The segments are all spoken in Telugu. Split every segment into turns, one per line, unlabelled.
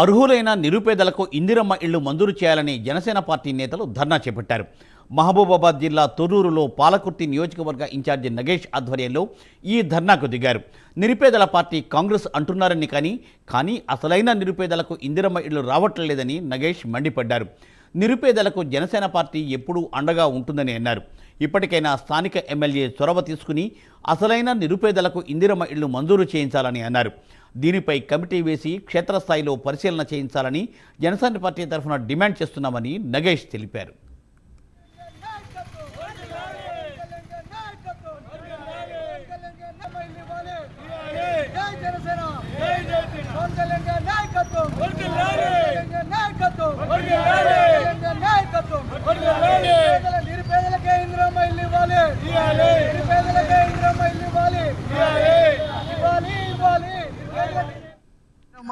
అర్హులైన నిరుపేదలకు ఇందిరమ్మ ఇళ్లు మంజూరు చేయాలని జనసేన పార్టీ నేతలు ధర్నా చేపట్టారు. మహబూబాబాద్ జిల్లా తొర్రూరులో పాలకుర్తి నియోజకవర్గ ఇన్ఛార్జి నగేష్ ఆధ్వర్యంలో ఈ ధర్నాకు దిగారు. నిరుపేదల పార్టీ కాంగ్రెస్ అంటున్నారని కానీ అసలైన నిరుపేదలకు ఇందిరమ్మ ఇళ్లు రావట్లేదని నగేష్ మండిపడ్డారు. నిరుపేదలకు జనసేన పార్టీ ఎప్పుడూ అండగా ఉంటుందని అన్నారు. ఇప్పటికైనా స్థానిక ఎమ్మెల్యే చొరవ తీసుకుని అసలైన నిరుపేదలకు ఇందిరమ్మ ఇళ్లు మంజూరు చేయించాలని అన్నారు. దీనిపై కమిటీ వేసి క్షేత్రస్థాయిలో పరిశీలన చేయించాలని జనసేన పార్టీ తరఫున డిమాండ్ చేస్తున్నామని నగేష్ తెలిపారు.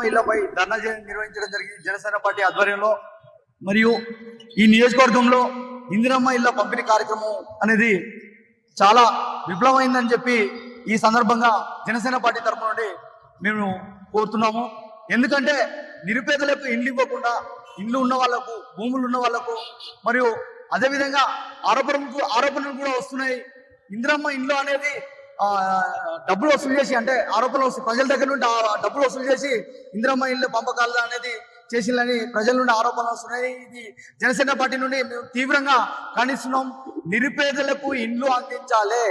ఇళ్లపై ధర్నా నిర్వహించడం జరిగింది జనసేన పార్టీ ఆధ్వర్యంలో. మరియు ఈ నియోజకవర్గంలో ఇందిరమ్మ ఇళ్ల పంపిణీ కార్యక్రమం అనేది చాలా విఫలమైందని చెప్పి ఈ సందర్భంగా జనసేన పార్టీ తరఫు నుండి మేము కోరుతున్నాము. ఎందుకంటే నిరుపేదలకు ఇండ్లు ఇవ్వకుండా ఇండ్లు ఉన్న వాళ్లకు, భూములు ఉన్న వాళ్లకు, మరియు అదేవిధంగా ఆరోపణలు కూడా వస్తున్నాయి. ఇందిరమ్మ ఇండ్లు అనేది డబ్బులు వసూలు చేసి, అంటే ఆరోపణలు వస్తుంది ప్రజల దగ్గర నుండి డబ్బులు వసూలు చేసి ఇందిరమ్మ ఇల్లు పంపకాలు అనేది చేసిందని ప్రజల నుండి ఆరోపణలు వస్తున్నాయి. ఇది జనసేన పార్టీ నుండి మేము తీవ్రంగా ఖండిస్తున్నాం. నిరుపేదలకు ఇండ్లు అందించాలి.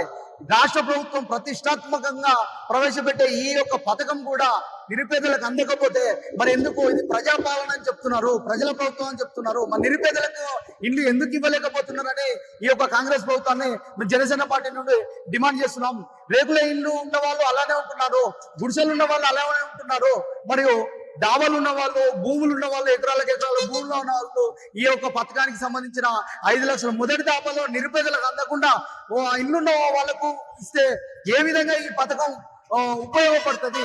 రాష్ట్ర ప్రభుత్వం ప్రతిష్టాత్మకంగా ప్రవేశపెట్టే ఈ యొక్క పథకం కూడా నిరుపేదలకు అందకపోతే మరి ఎందుకు ఇది ప్రజాపాలన అని చెప్తున్నారు, ప్రజల ప్రభుత్వం అని చెప్తున్నారు, మరి నిరుపేదలకు ఇల్లు ఎందుకు ఇవ్వలేకపోతున్నారని ఈ యొక్క కాంగ్రెస్ ప్రభుత్వాన్ని మేము జనసేన పార్టీ నుండి డిమాండ్ చేస్తున్నాం. రేకుల ఇల్లు ఉన్న వాళ్ళు అలానే ఉంటున్నారు, గుడిసెలు ఉన్న వాళ్ళు అలానే ఉంటున్నారు, మరియు డాబాలు ఉన్న వాళ్ళు, భూములు ఉన్న వాళ్ళు, ఎకరాలకు ఎకరాల భూములు ఉన్న వాళ్ళు ఈ యొక్క పథకానికి సంబంధించిన 5 లక్షల మొదటి దాపాలో నిరుపేదలకు అందకుండా ఇల్లున్న వాళ్ళకు ఇస్తే ఏ విధంగా ఈ పథకం ఉపయోగపడుతుంది?